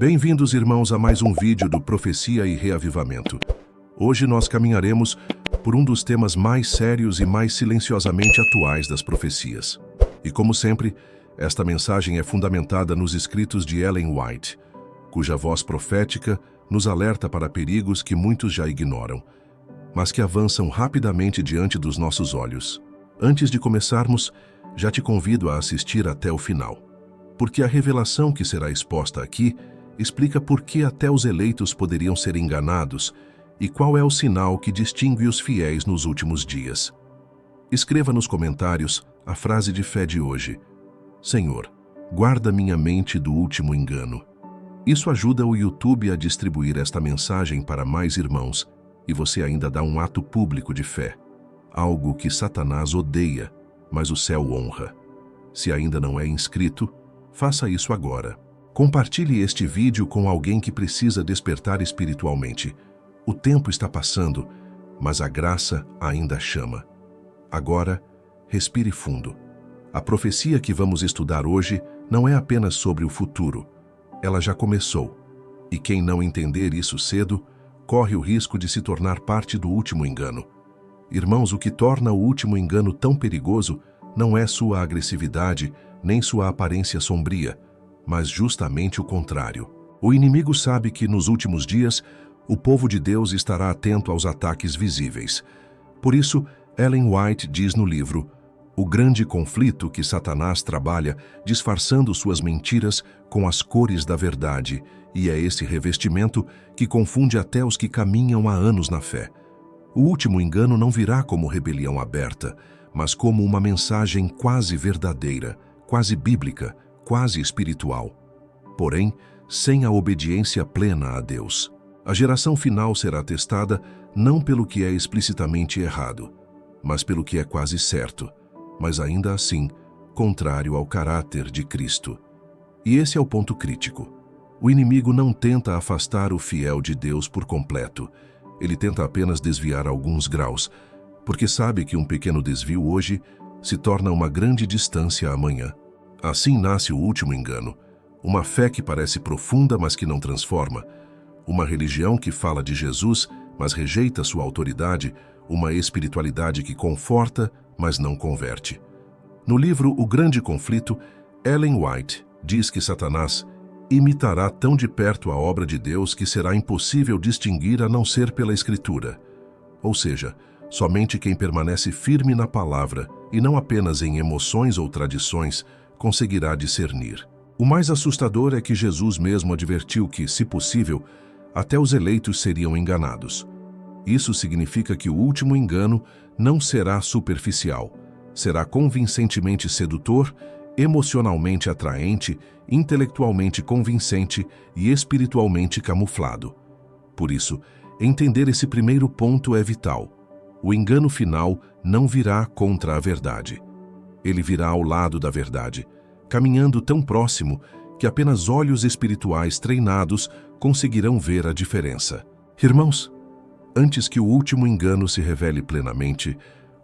Bem-vindos, irmãos, a mais um vídeo do Profecia e Reavivamento. Hoje nós caminharemos por um dos temas mais sérios e mais silenciosamente atuais das profecias. E como sempre, esta mensagem é fundamentada nos escritos de Ellen White, cuja voz profética nos alerta para perigos que muitos já ignoram, mas que avançam rapidamente diante dos nossos olhos. Antes de começarmos, já te convido a assistir até o final, porque a revelação que será exposta aqui explica por que até os eleitos poderiam ser enganados e qual é o sinal que distingue os fiéis nos últimos dias. Escreva nos comentários a frase de fé de hoje: Senhor, guarda minha mente do último engano. Isso ajuda o YouTube a distribuir esta mensagem para mais irmãos e você ainda dá um ato público de fé, algo que Satanás odeia, mas o céu honra. Se ainda não é inscrito, faça isso agora. Compartilhe este vídeo com alguém que precisa despertar espiritualmente. O tempo está passando, mas a graça ainda chama. Agora, respire fundo. A profecia que vamos estudar hoje não é apenas sobre o futuro. Ela já começou. E quem não entender isso cedo, corre o risco de se tornar parte do último engano. Irmãos, o que torna o último engano tão perigoso não é sua agressividade, nem sua aparência sombria, mas justamente o contrário. O inimigo sabe que nos últimos dias o povo de Deus estará atento aos ataques visíveis. Por isso, Ellen White diz no livro: o grande conflito que Satanás trabalha disfarçando suas mentiras com as cores da verdade, e é esse revestimento que confunde até os que caminham há anos na fé. O último engano não virá como rebelião aberta, mas como uma mensagem quase verdadeira, quase bíblica, quase espiritual. Porém, sem a obediência plena a Deus. A geração final será testada não pelo que é explicitamente errado, mas pelo que é quase certo, mas ainda assim, contrário ao caráter de Cristo. E esse é o ponto crítico. O inimigo não tenta afastar o fiel de Deus por completo. Ele tenta apenas desviar alguns graus, porque sabe que um pequeno desvio hoje se torna uma grande distância amanhã. Assim nasce o último engano, uma fé que parece profunda, mas que não transforma, uma religião que fala de Jesus, mas rejeita sua autoridade, uma espiritualidade que conforta, mas não converte. No livro O Grande Conflito, Ellen White diz que Satanás imitará tão de perto a obra de Deus que será impossível distinguir a não ser pela Escritura. Ou seja, somente quem permanece firme na palavra, e não apenas em emoções ou tradições, conseguirá discernir. O mais assustador é que Jesus mesmo advertiu que, se possível, até os eleitos seriam enganados. Isso significa que o último engano não será superficial, será convincentemente sedutor, emocionalmente atraente, intelectualmente convincente e espiritualmente camuflado. Por isso, entender esse primeiro ponto é vital. O engano final não virá contra a verdade. Ele virá ao lado da verdade, caminhando tão próximo que apenas olhos espirituais treinados conseguirão ver a diferença. Irmãos, antes que o último engano se revele plenamente,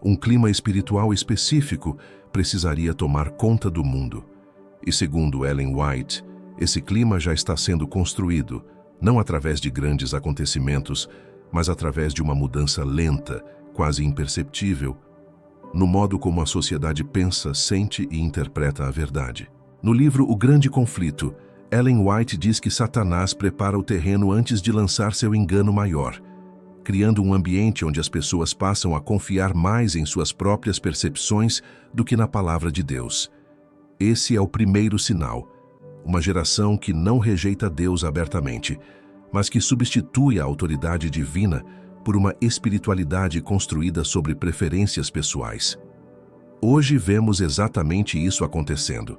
um clima espiritual específico precisaria tomar conta do mundo. E segundo Ellen White, esse clima já está sendo construído, não através de grandes acontecimentos, mas através de uma mudança lenta, quase imperceptível, no modo como a sociedade pensa, sente e interpreta a verdade. No livro O Grande Conflito, Ellen White diz que Satanás prepara o terreno antes de lançar seu engano maior, criando um ambiente onde as pessoas passam a confiar mais em suas próprias percepções do que na palavra de Deus. Esse é o primeiro sinal, uma geração que não rejeita Deus abertamente, mas que substitui a autoridade divina por uma espiritualidade construída sobre preferências pessoais. Hoje vemos exatamente isso acontecendo.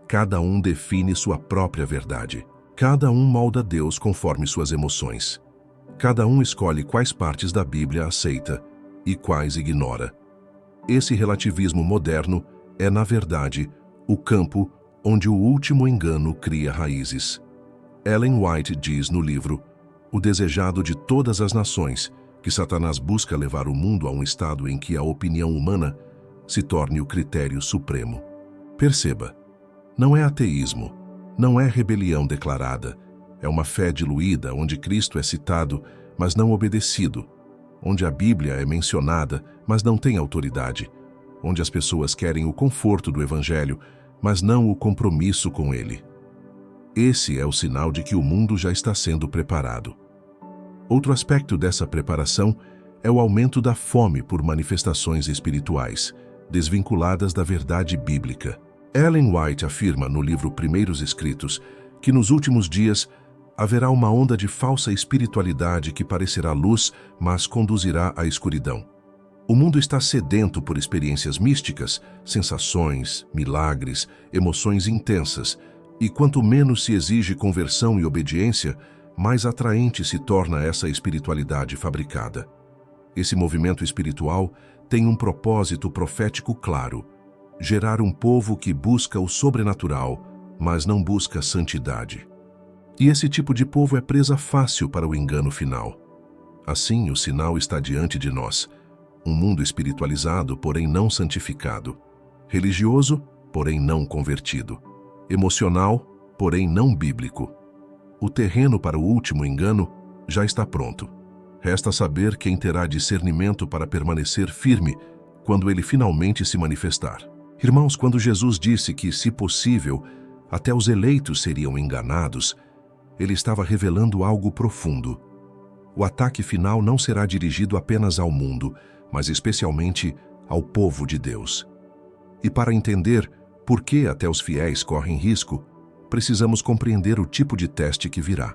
Cada um define sua própria verdade. Cada um molda Deus conforme suas emoções. Cada um escolhe quais partes da Bíblia aceita e quais ignora. Esse relativismo moderno é, na verdade, o campo onde o último engano cria raízes. Ellen White diz no livro O Desejado de Todas as Nações que Satanás busca levar o mundo a um estado em que a opinião humana se torne o critério supremo. Perceba, não é ateísmo, não é rebelião declarada, É uma fé diluída, onde Cristo é citado, mas não obedecido, onde a Bíblia é mencionada, mas não tem autoridade, onde as pessoas querem o conforto do Evangelho, mas não o compromisso com ele. Esse é o sinal de que o mundo já está sendo preparado. Outro aspecto dessa preparação é o aumento da fome por manifestações espirituais, desvinculadas da verdade bíblica. Ellen White afirma no livro Primeiros Escritos que nos últimos dias haverá uma onda de falsa espiritualidade que parecerá luz, mas conduzirá à escuridão. O mundo está sedento por experiências místicas, sensações, milagres, emoções intensas, e quanto menos se exige conversão e obediência, mais atraente se torna essa espiritualidade fabricada. Esse movimento espiritual tem um propósito profético claro: gerar um povo que busca o sobrenatural, mas não busca santidade. E esse tipo de povo é presa fácil para o engano final. Assim, o sinal está diante de nós: um mundo espiritualizado, porém não santificado; religioso, porém não convertido; emocional, porém não bíblico. O terreno para o último engano já está pronto. Resta saber quem terá discernimento para permanecer firme quando ele finalmente se manifestar. Irmãos, quando Jesus disse que, se possível, até os eleitos seriam enganados, ele estava revelando algo profundo. O ataque final não será dirigido apenas ao mundo, mas especialmente ao povo de Deus. E para entender por que até os fiéis correm risco, precisamos compreender o tipo de teste que virá.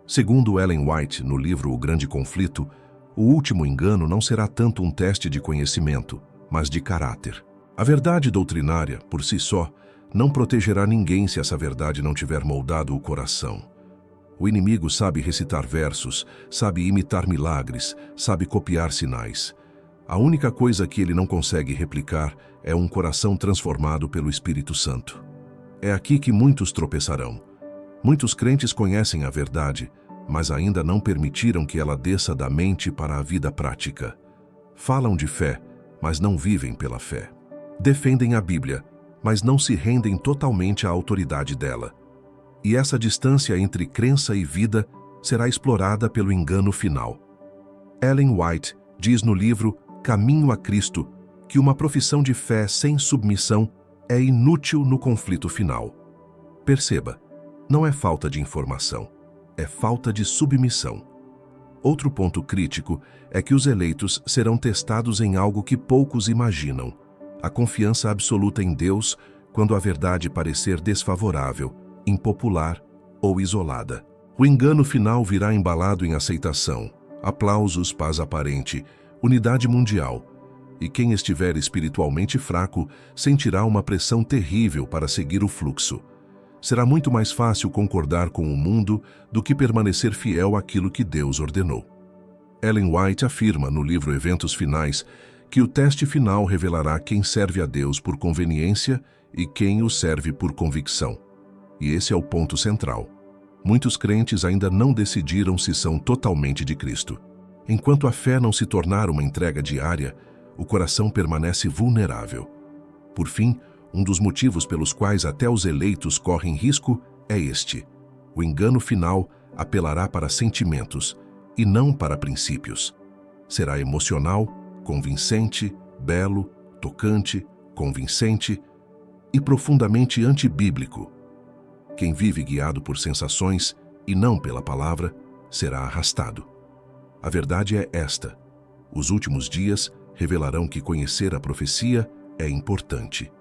Segundo Ellen White, no livro O Grande Conflito, o último engano não será tanto um teste de conhecimento, mas de caráter. A verdade doutrinária, por si só, não protegerá ninguém se essa verdade não tiver moldado o coração. O inimigo sabe recitar versos, sabe imitar milagres, sabe copiar sinais. A única coisa que ele não consegue replicar é um coração transformado pelo Espírito Santo. É aqui que muitos tropeçarão. Muitos crentes conhecem a verdade, mas ainda não permitiram que ela desça da mente para a vida prática. Falam de fé, mas não vivem pela fé. Defendem a Bíblia, mas não se rendem totalmente à autoridade dela. E essa distância entre crença e vida será explorada pelo engano final. Ellen White diz no livro Caminho a Cristo que uma profissão de fé sem submissão é inútil no conflito final. Perceba, não é falta de informação, é falta de submissão. Outro ponto crítico é que os eleitos serão testados em algo que poucos imaginam: a confiança absoluta em Deus quando a verdade parecer desfavorável, impopular ou isolada. O engano final virá embalado em aceitação, aplausos, paz aparente, unidade mundial. E quem estiver espiritualmente fraco sentirá uma pressão terrível para seguir o fluxo. Será muito mais fácil concordar com o mundo do que permanecer fiel àquilo que Deus ordenou. Ellen White afirma no livro Eventos Finais que o teste final revelará quem serve a Deus por conveniência e quem o serve por convicção. E esse é o ponto central. Muitos crentes ainda não decidiram se são totalmente de Cristo. Enquanto a fé não se tornar uma entrega diária, o coração permanece vulnerável. Por fim, um dos motivos pelos quais até os eleitos correm risco é este: o engano final apelará para sentimentos e não para princípios. Será emocional, convincente, belo, tocante, convincente e profundamente antibíblico. Quem vive guiado por sensações e não pela palavra será arrastado. A verdade é esta: os últimos dias revelarão que conhecer a profecia é importante,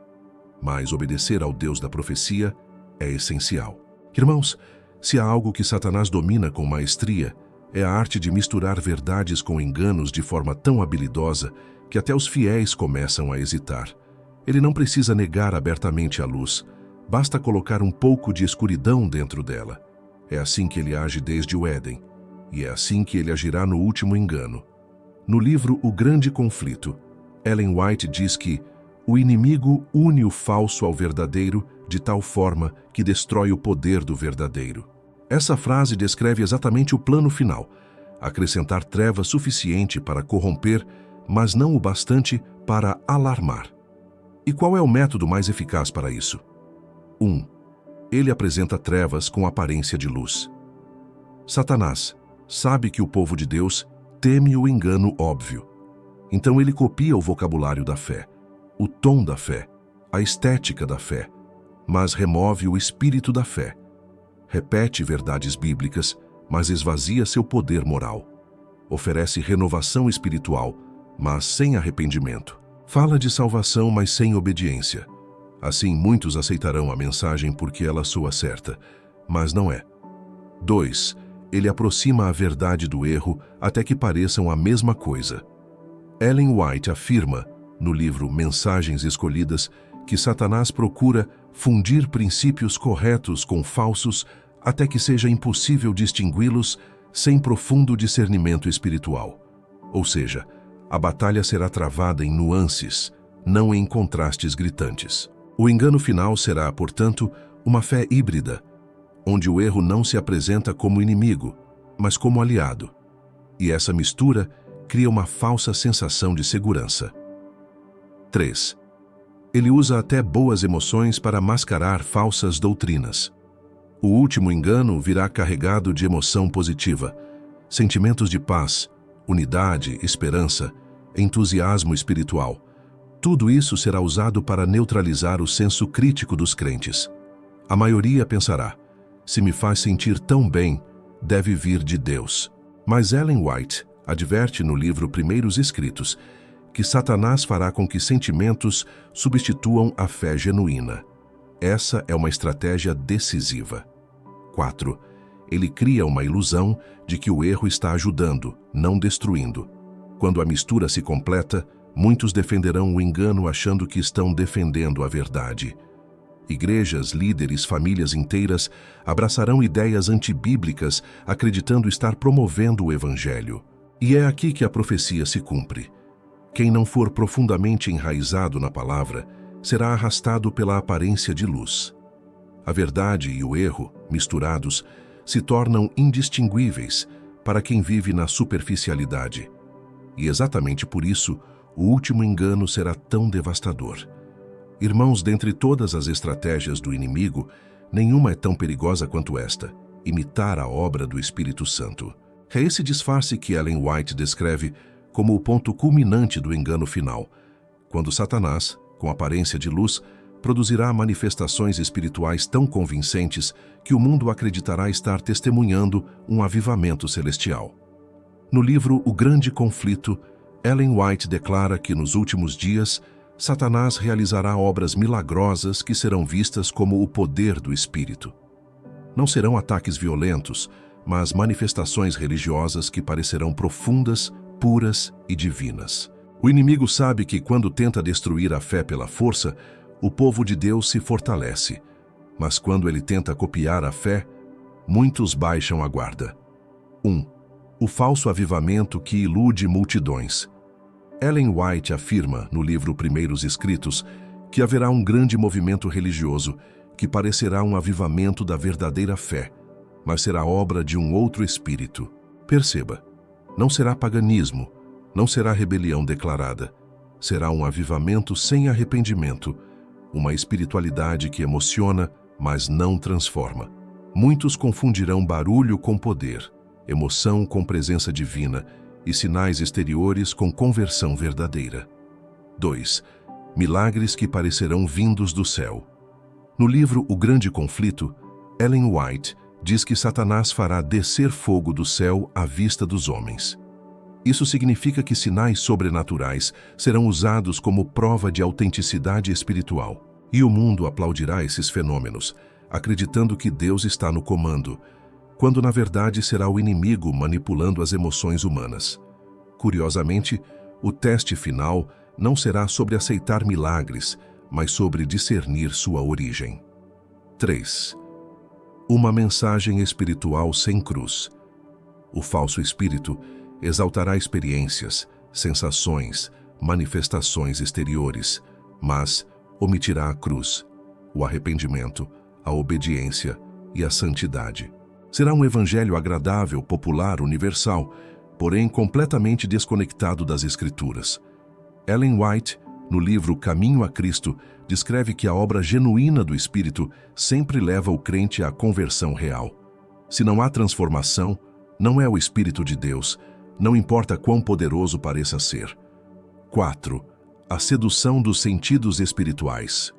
mas obedecer ao Deus da profecia é essencial. Irmãos, se há algo que Satanás domina com maestria, é a arte de misturar verdades com enganos de forma tão habilidosa que até os fiéis começam a hesitar. Ele não precisa negar abertamente a luz, basta colocar um pouco de escuridão dentro dela. É assim que ele age desde o Éden, e é assim que ele agirá no último engano. No livro O Grande Conflito, Ellen White diz que o inimigo une o falso ao verdadeiro de tal forma que destrói o poder do verdadeiro. Essa frase descreve exatamente o plano final: acrescentar trevas suficiente para corromper, mas não o bastante para alarmar. E qual é o método mais eficaz para isso? 1. Ele apresenta trevas com aparência de luz. Satanás sabe que o povo de Deus teme o engano óbvio. Então ele copia o vocabulário da fé, o tom da fé, a estética da fé, mas remove o espírito da fé. Repete verdades bíblicas, mas esvazia seu poder moral. Oferece renovação espiritual, mas sem arrependimento. Fala de salvação, mas sem obediência. Assim, muitos aceitarão a mensagem porque ela soa certa, mas não é. 2. Ele aproxima a verdade do erro até que pareçam a mesma coisa. Ellen White afirma, no livro Mensagens Escolhidas, que Satanás procura fundir princípios corretos com falsos até que seja impossível distingui-los sem profundo discernimento espiritual. Ou seja, a batalha será travada em nuances, não em contrastes gritantes. O engano final será, portanto, uma fé híbrida, onde o erro não se apresenta como inimigo, mas como aliado. E essa mistura cria uma falsa sensação de segurança. 3. Ele usa até boas emoções para mascarar falsas doutrinas. O último engano virá carregado de emoção positiva, sentimentos de paz, unidade, esperança, entusiasmo espiritual. Tudo isso será usado para neutralizar o senso crítico dos crentes. A maioria pensará, se me faz sentir tão bem, deve vir de Deus. Mas Ellen White adverte no livro Primeiros Escritos que Satanás fará com que sentimentos substituam a fé genuína. Essa é uma estratégia decisiva. 4. Ele cria uma ilusão de que o erro está ajudando, não destruindo. Quando a mistura se completa, muitos defenderão o engano achando que estão defendendo a verdade. Igrejas, líderes, famílias inteiras abraçarão ideias antibíblicas, acreditando estar promovendo o evangelho. E é aqui que a profecia se cumpre. Quem não for profundamente enraizado na palavra será arrastado pela aparência de luz. A verdade e o erro, misturados, se tornam indistinguíveis para quem vive na superficialidade. E exatamente por isso, o último engano será tão devastador. Irmãos, dentre todas as estratégias do inimigo, nenhuma é tão perigosa quanto esta: imitar a obra do Espírito Santo. É esse disfarce que Ellen White descreve como o ponto culminante do engano final, quando Satanás, com aparência de luz, produzirá manifestações espirituais tão convincentes que o mundo acreditará estar testemunhando um avivamento celestial. No livro O Grande Conflito, Ellen White declara que nos últimos dias, Satanás realizará obras milagrosas que serão vistas como o poder do Espírito. Não serão ataques violentos, mas manifestações religiosas que parecerão profundas, puras e divinas. O inimigo sabe que quando tenta destruir a fé pela força, o povo de Deus se fortalece. Mas quando ele tenta copiar a fé, muitos baixam a guarda. 1. O falso avivamento que ilude multidões. Ellen White afirma, no livro Primeiros Escritos, que haverá um grande movimento religioso que parecerá um avivamento da verdadeira fé, mas será obra de um outro espírito. Perceba, não será paganismo, não será rebelião declarada. Será um avivamento sem arrependimento, uma espiritualidade que emociona, mas não transforma. Muitos confundirão barulho com poder, emoção com presença divina e sinais exteriores com conversão verdadeira. 2. Milagres que parecerão vindos do céu. No livro O Grande Conflito, Ellen White diz que Satanás fará descer fogo do céu à vista dos homens. Isso significa que sinais sobrenaturais serão usados como prova de autenticidade espiritual. E o mundo aplaudirá esses fenômenos, acreditando que Deus está no comando, quando na verdade será o inimigo manipulando as emoções humanas. Curiosamente, o teste final não será sobre aceitar milagres, mas sobre discernir sua origem. 3. Uma mensagem espiritual sem cruz. O falso espírito exaltará experiências, sensações, manifestações exteriores, mas omitirá a cruz, o arrependimento, a obediência e a santidade. Será um evangelho agradável, popular, universal, porém completamente desconectado das Escrituras. Ellen White, no livro Caminho a Cristo, descreve que a obra genuína do Espírito sempre leva o crente à conversão real. Se não há transformação, não é o Espírito de Deus, não importa quão poderoso pareça ser. 4. A sedução dos sentidos espirituais.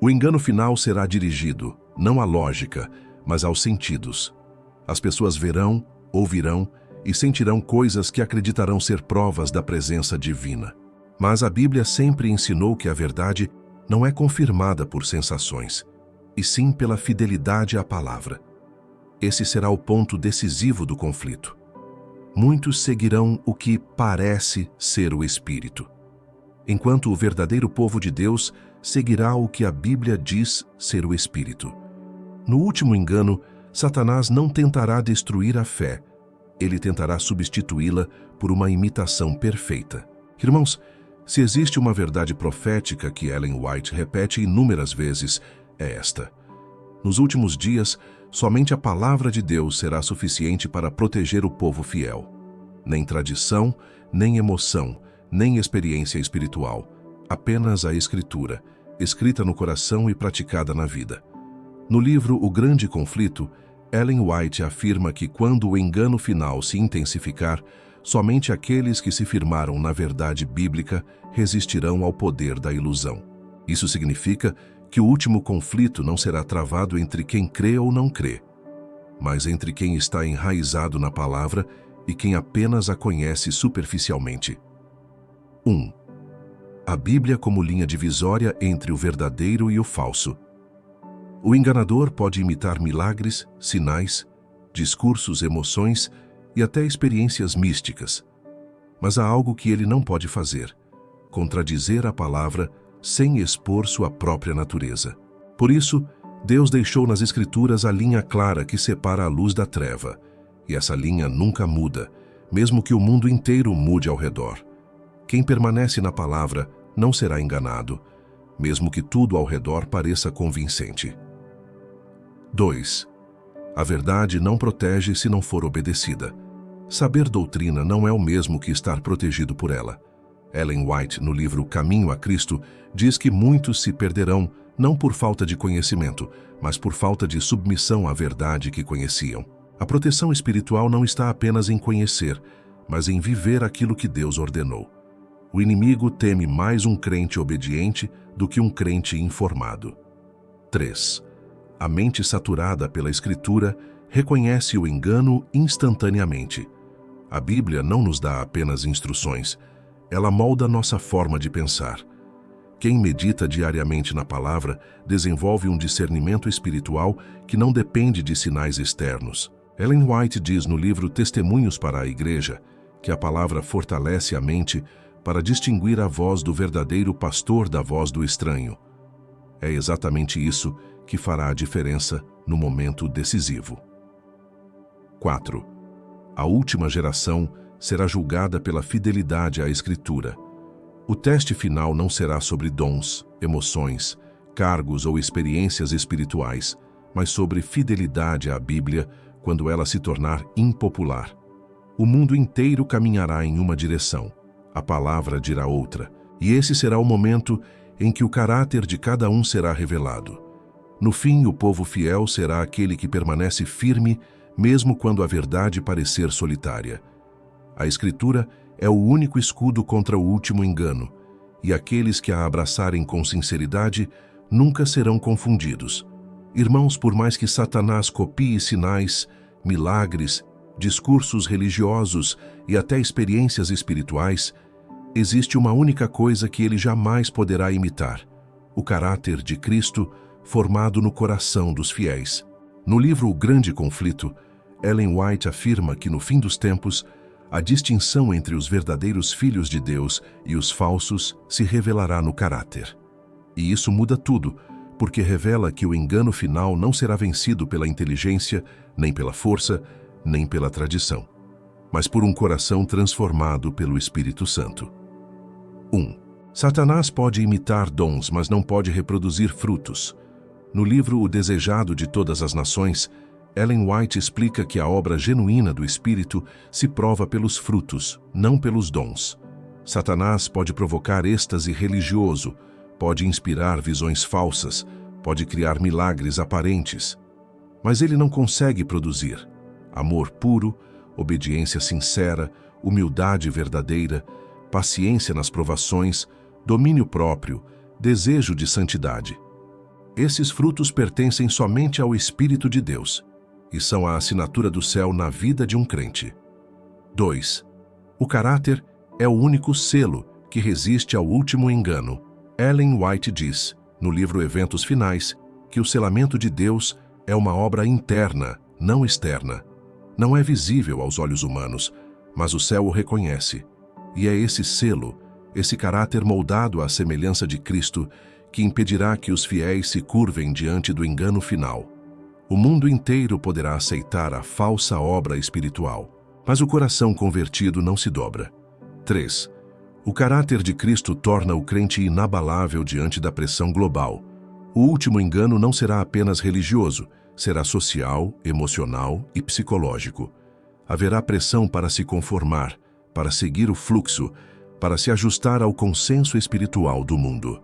O engano final será dirigido, não à lógica, mas aos sentidos. As pessoas verão, ouvirão e sentirão coisas que acreditarão ser provas da presença divina. Mas a Bíblia sempre ensinou que a verdade não é confirmada por sensações, e sim pela fidelidade à palavra. Esse será o ponto decisivo do conflito. Muitos seguirão o que parece ser o Espírito, enquanto o verdadeiro povo de Deus seguirá o que a Bíblia diz ser o Espírito. No último engano, Satanás não tentará destruir a fé, ele tentará substituí-la por uma imitação perfeita. Irmãos, se existe uma verdade profética que Ellen White repete inúmeras vezes, é esta: nos últimos dias, somente a palavra de Deus será suficiente para proteger o povo fiel. Nem tradição, nem emoção, nem experiência espiritual. Apenas a Escritura, escrita no coração e praticada na vida. No livro O Grande Conflito, Ellen White afirma que quando o engano final se intensificar, somente aqueles que se firmaram na verdade bíblica resistirão ao poder da ilusão. Isso significa que o último conflito não será travado entre quem crê ou não crê, mas entre quem está enraizado na palavra e quem apenas a conhece superficialmente. 1. A Bíblia como linha divisória entre o verdadeiro e o falso. O enganador pode imitar milagres, sinais, discursos, emoções e até experiências místicas. Mas há algo que ele não pode fazer: contradizer a palavra sem expor sua própria natureza. Por isso, Deus deixou nas Escrituras a linha clara que separa a luz da treva, e essa linha nunca muda, mesmo que o mundo inteiro mude ao redor. Quem permanece na palavra não será enganado, mesmo que tudo ao redor pareça convincente. 2. A verdade não protege se não for obedecida. Saber doutrina não é o mesmo que estar protegido por ela. Ellen White, no livro Caminho a Cristo, diz que muitos se perderão não por falta de conhecimento, mas por falta de submissão à verdade que conheciam. A proteção espiritual não está apenas em conhecer, mas em viver aquilo que Deus ordenou. O inimigo teme mais um crente obediente do que um crente informado. 3. A mente saturada pela Escritura reconhece o engano instantaneamente. A Bíblia não nos dá apenas instruções, ela molda nossa forma de pensar. Quem medita diariamente na palavra desenvolve um discernimento espiritual que não depende de sinais externos. Ellen White diz no livro Testemunhos para a Igreja que a palavra fortalece a mente para distinguir a voz do verdadeiro pastor da voz do estranho. É exatamente isso que fará a diferença no momento decisivo. 4. A última geração será julgada pela fidelidade à Escritura. O teste final não será sobre dons, emoções, cargos ou experiências espirituais, mas sobre fidelidade à Bíblia quando ela se tornar impopular. O mundo inteiro caminhará em uma direção, a palavra dirá outra, e esse será o momento em que o caráter de cada um será revelado. No fim, o povo fiel será aquele que permanece firme, mesmo quando a verdade parecer solitária. A Escritura é o único escudo contra o último engano, e aqueles que a abraçarem com sinceridade nunca serão confundidos. Irmãos, por mais que Satanás copie sinais, milagres, discursos religiosos e até experiências espirituais, existe uma única coisa que ele jamais poderá imitar: o caráter de Cristo formado no coração dos fiéis. No livro O Grande Conflito, Ellen White afirma que no fim dos tempos, a distinção entre os verdadeiros filhos de Deus e os falsos se revelará no caráter. E isso muda tudo, porque revela que o engano final não será vencido pela inteligência, nem pela força, nem pela tradição, mas por um coração transformado pelo Espírito Santo. 1. Satanás pode imitar dons, mas não pode reproduzir frutos. No livro O Desejado de Todas as Nações, Ellen White explica que a obra genuína do Espírito se prova pelos frutos, não pelos dons. Satanás pode provocar êxtase religioso, pode inspirar visões falsas, pode criar milagres aparentes. mas ele não consegue produzir amor puro, obediência sincera, humildade verdadeira, paciência nas provações, domínio próprio, desejo de santidade. Esses frutos pertencem somente ao Espírito de Deus e são a assinatura do céu na vida de um crente. 2. O caráter é o único selo que resiste ao último engano. Ellen White diz, no livro Eventos Finais, que o selamento de Deus é uma obra interna, não externa. Não é visível aos olhos humanos, mas o céu o reconhece. E é esse selo, esse caráter moldado à semelhança de Cristo, que impedirá que os fiéis se curvem diante do engano final. O mundo inteiro poderá aceitar a falsa obra espiritual, mas o coração convertido não se dobra. 3. O caráter de Cristo torna o crente inabalável diante da pressão global. O último engano não será apenas religioso, será social, emocional e psicológico. Haverá pressão para se conformar, para seguir o fluxo, para se ajustar ao consenso espiritual do mundo.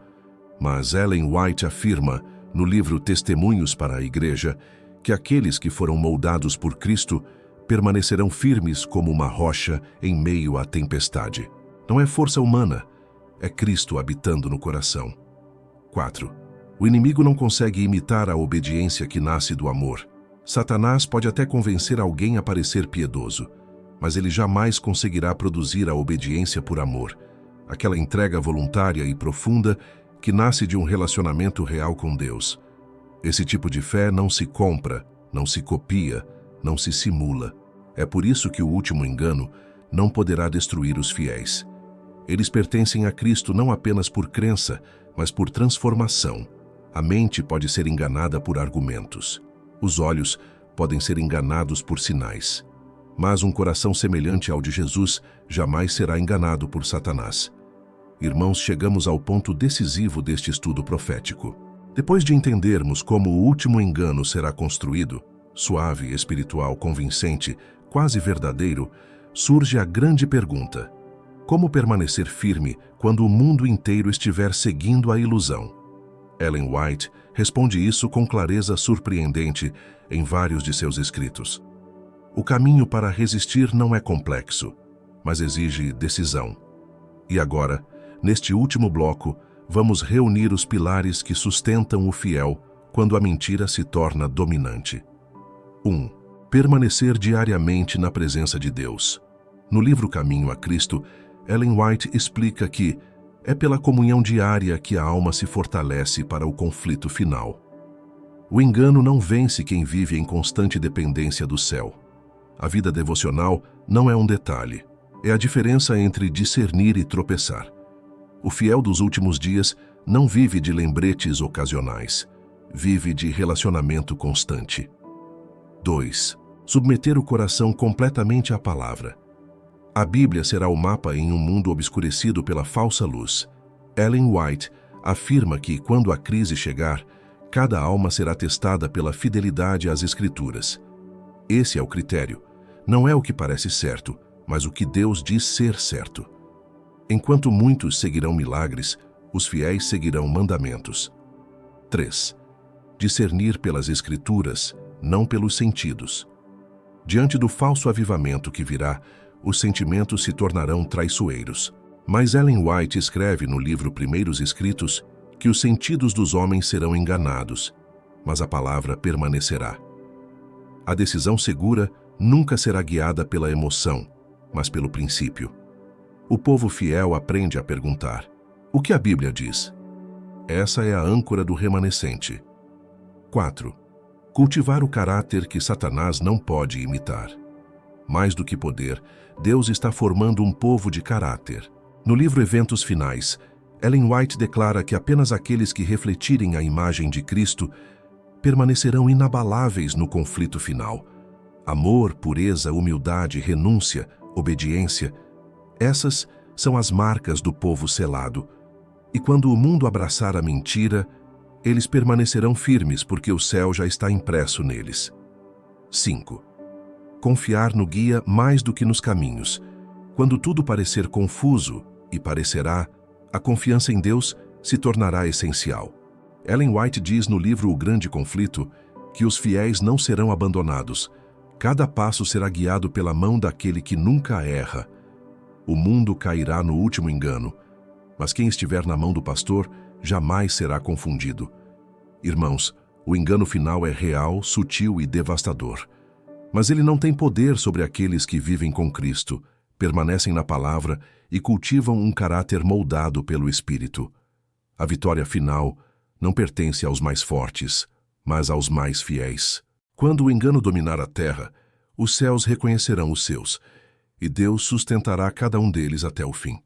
Mas Ellen White afirma, no livro Testemunhos para a Igreja, que aqueles que foram moldados por Cristo permanecerão firmes como uma rocha em meio à tempestade. Não é força humana, é Cristo habitando no coração. 4. O inimigo não consegue imitar a obediência que nasce do amor. Satanás pode até convencer alguém a parecer piedoso, mas ele jamais conseguirá produzir a obediência por amor, aquela entrega voluntária e profunda que nasce de um relacionamento real com Deus. Esse tipo de fé não se compra, não se copia, não se simula. É por isso que o último engano não poderá destruir os fiéis. Eles pertencem a Cristo não apenas por crença, mas por transformação. A mente pode ser enganada por argumentos. Os olhos podem ser enganados por sinais. Mas um coração semelhante ao de Jesus jamais será enganado por Satanás. Irmãos, chegamos ao ponto decisivo deste estudo profético. Depois de entendermos como o último engano será construído, suave, espiritual, convincente, quase verdadeiro, surge a grande pergunta: como permanecer firme quando o mundo inteiro estiver seguindo a ilusão? Ellen White responde isso com clareza surpreendente em vários de seus escritos. O caminho para resistir não é complexo, mas exige decisão. E agora, neste último bloco, vamos reunir os pilares que sustentam o fiel quando a mentira se torna dominante. 1. Permanecer diariamente na presença de Deus. No livro Caminho a Cristo, Ellen White explica que é pela comunhão diária que a alma se fortalece para o conflito final. O engano não vence quem vive em constante dependência do céu. A vida devocional não é um detalhe, é a diferença entre discernir e tropeçar. O fiel dos últimos dias não vive de lembretes ocasionais, vive de relacionamento constante. 2. Submeter o coração completamente à palavra. A Bíblia será o mapa em um mundo obscurecido pela falsa luz. Ellen White afirma que, quando a crise chegar, cada alma será testada pela fidelidade às Escrituras. Esse é o critério. Não é o que parece certo, mas o que Deus diz ser certo. Enquanto muitos seguirão milagres, os fiéis seguirão mandamentos. 3. Discernir pelas Escrituras, não pelos sentidos. Diante do falso avivamento que virá, os sentimentos se tornarão traiçoeiros. Mas Ellen White escreve no livro Primeiros Escritos que os sentidos dos homens serão enganados, mas a palavra permanecerá. A decisão segura nunca será guiada pela emoção, mas pelo princípio. O povo fiel aprende a perguntar: o que a Bíblia diz? Essa é a âncora do remanescente. 4. Cultivar o caráter que Satanás não pode imitar. Mais do que poder, Deus está formando um povo de caráter. No livro Eventos Finais, Ellen White declara que apenas aqueles que refletirem a imagem de Cristo permanecerão inabaláveis no conflito final. Amor, pureza, humildade, renúncia, obediência, essas são as marcas do povo selado. E quando o mundo abraçar a mentira, eles permanecerão firmes porque o céu já está impresso neles. 5. Confiar no guia mais do que nos caminhos. Quando tudo parecer confuso, e parecerá, a confiança em Deus se tornará essencial. Ellen White diz no livro O Grande Conflito que os fiéis não serão abandonados. Cada passo será guiado pela mão daquele que nunca erra. O mundo cairá no último engano, mas quem estiver na mão do pastor jamais será confundido. Irmãos, o engano final é real, sutil e devastador. Mas ele não tem poder sobre aqueles que vivem com Cristo, permanecem na palavra e cultivam um caráter moldado pelo Espírito. A vitória final não pertence aos mais fortes, mas aos mais fiéis. Quando o engano dominar a terra, os céus reconhecerão os seus, e Deus sustentará cada um deles até o fim.